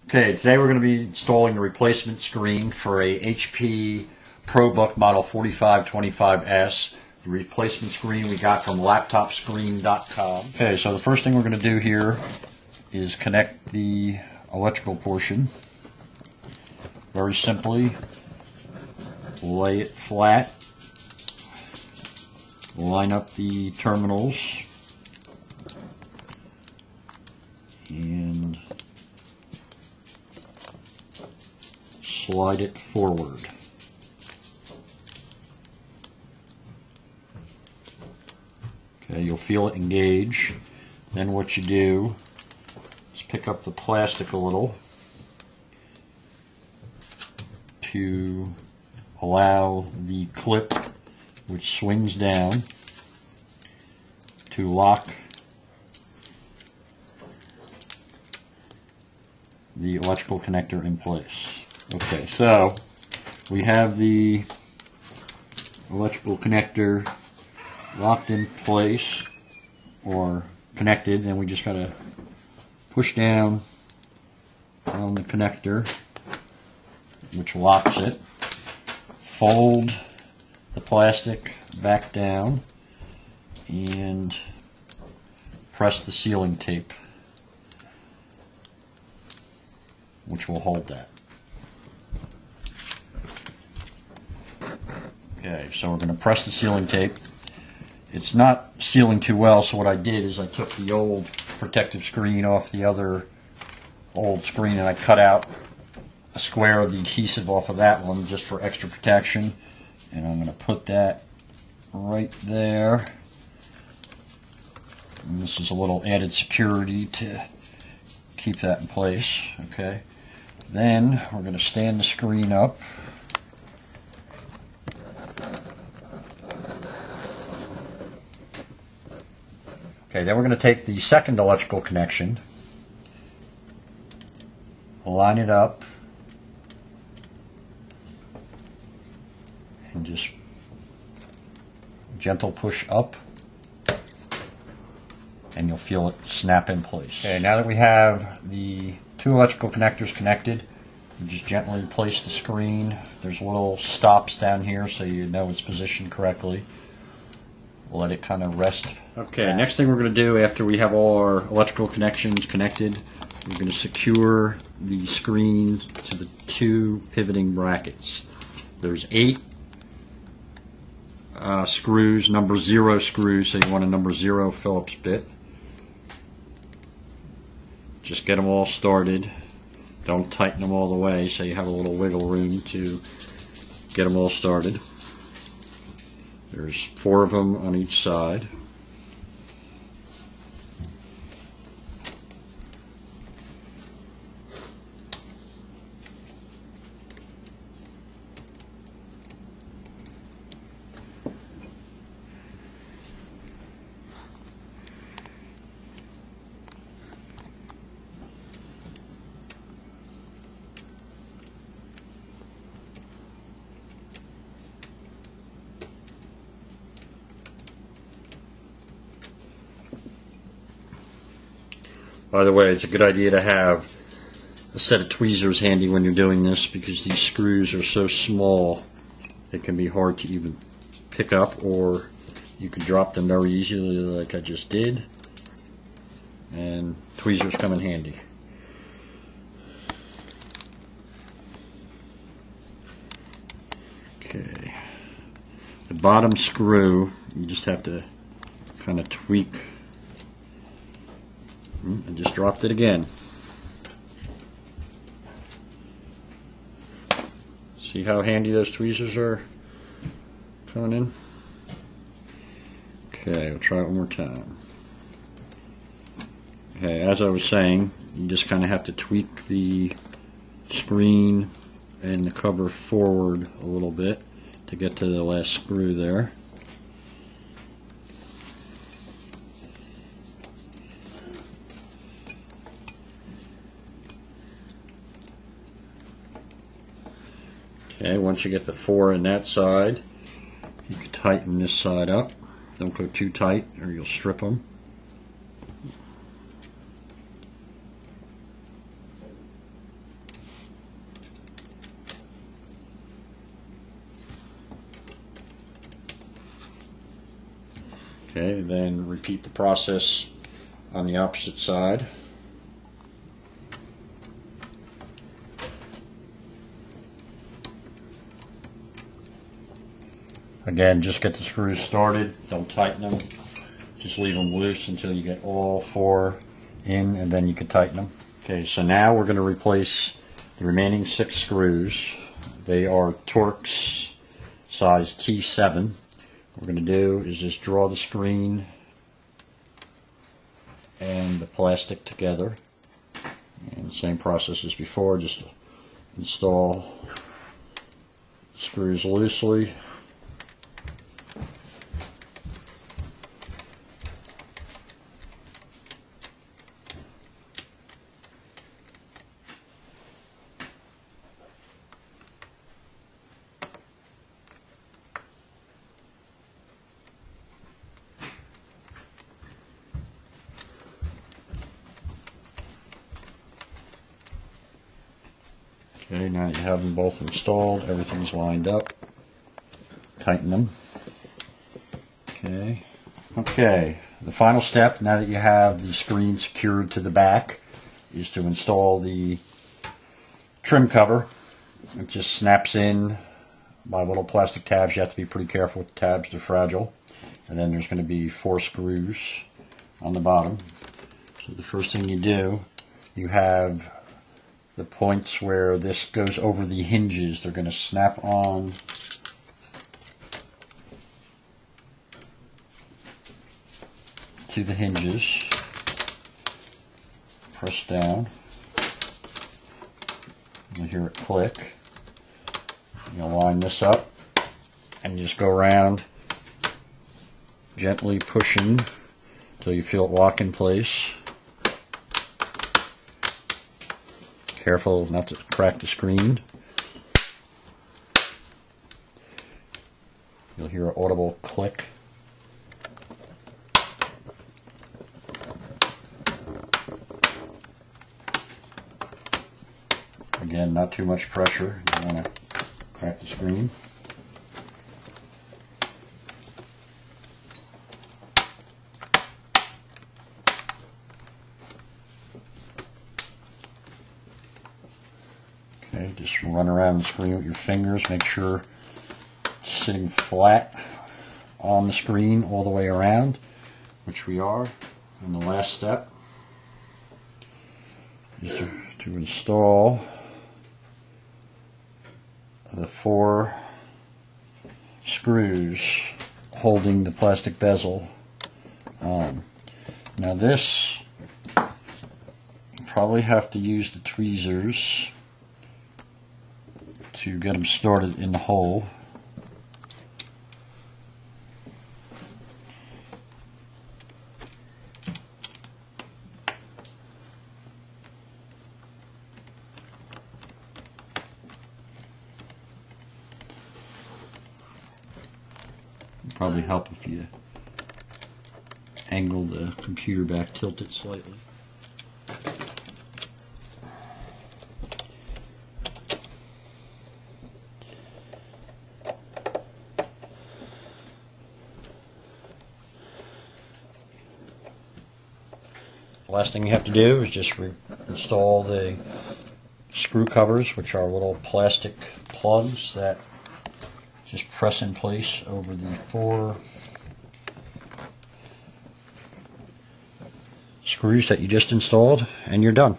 Okay, today we're going to be installing the replacement screen for a HP ProBook model 4525S. The replacement screen we got from laptopscreen.com. Okay, so the first thing we're going to do here is connect the electrical portion. Very simply, lay it flat, line up the terminals, and slide it forward. Okay, you'll feel it engage. Then what you do is pick up the plastic a little to allow the clip, which swings down, to lock the electrical connector in place. Okay, so we have the electrical connector locked in place or connected, and we just got to push down on the connector, which locks it. Fold the plastic back down and press the sealing tape, which will hold that. Okay, so we're going to press the sealing tape. It's not sealing too well, so what I did is I took the old protective screen off the other old screen and I cut out a square of the adhesive off of that one just for extra protection. And I'm going to put that right there. And this is a little added security to keep that in place. Okay. Then we're going to stand the screen up. Okay, then we're going to take the second electrical connection, line it up, and just gentle push up, and you'll feel it snap in place. Okay, now that we have the two electrical connectors connected, you just gently place the screen. There's little stops down here so you know it's positioned correctly. Let it kind of rest. Okay, next thing we're going to do after we have all our electrical connections connected, we're going to secure the screen to the two pivoting brackets. There's 8 screws, number 0 screws, so you want a number 0 Phillips bit. Just get them all started. Don't tighten them all the way, so you have a little wiggle room to get them all started. There's 4 of them on each side. By the way, it's a good idea to have a set of tweezers handy when you're doing this, because these screws are so small it can be hard to even pick up, or you can drop them very easily like I just did, and tweezers come in handy. Okay, the bottom screw, you just have to kind of tweak. I just dropped it again. See how handy those tweezers are coming in? Okay, we'll try it one more time. Okay, as I was saying, you just kind of have to tweak the screen and the cover forward a little bit to get to the last screw there. Okay, once you get the 4 in that side, you can tighten this side up. Don't go too tight or you'll strip them. Okay, then repeat the process on the opposite side. Again, just get the screws started, don't tighten them, just leave them loose until you get all 4 in, and then you can tighten them. Okay, so now we're going to replace the remaining 6 screws. They are Torx size T7. What we're going to do is just draw the screen and the plastic together. And same process as before, just install the screws loosely. Okay, now that you have them both installed, everything's lined up. Tighten them. Okay, the final step, now that you have the screen secured to the back, is to install the trim cover. It just snaps in by little plastic tabs. You have to be pretty careful with the tabs, they're fragile. And then there's going to be 4 screws on the bottom. So the first thing you do, you have the points where this goes over the hinges. They're going to snap on to the hinges. Press down. You'll hear it click. You'll line this up and you just go around gently pushing until you feel it lock in place. Careful not to crack the screen. You'll hear an audible click. Again, not too much pressure. You don't want to crack the screen. Okay, just run around the screen with your fingers. Make sure it's sitting flat on the screen all the way around, which we are. And the last step is to install the 4 screws holding the plastic bezel on. Now this, you probably have to use the tweezers to get them started in the hole. It'd probably help if you angle the computer back, tilt it slightly. The last thing you have to do is just install the screw covers, which are little plastic plugs that just press in place over the 4 screws that you just installed, and you're done.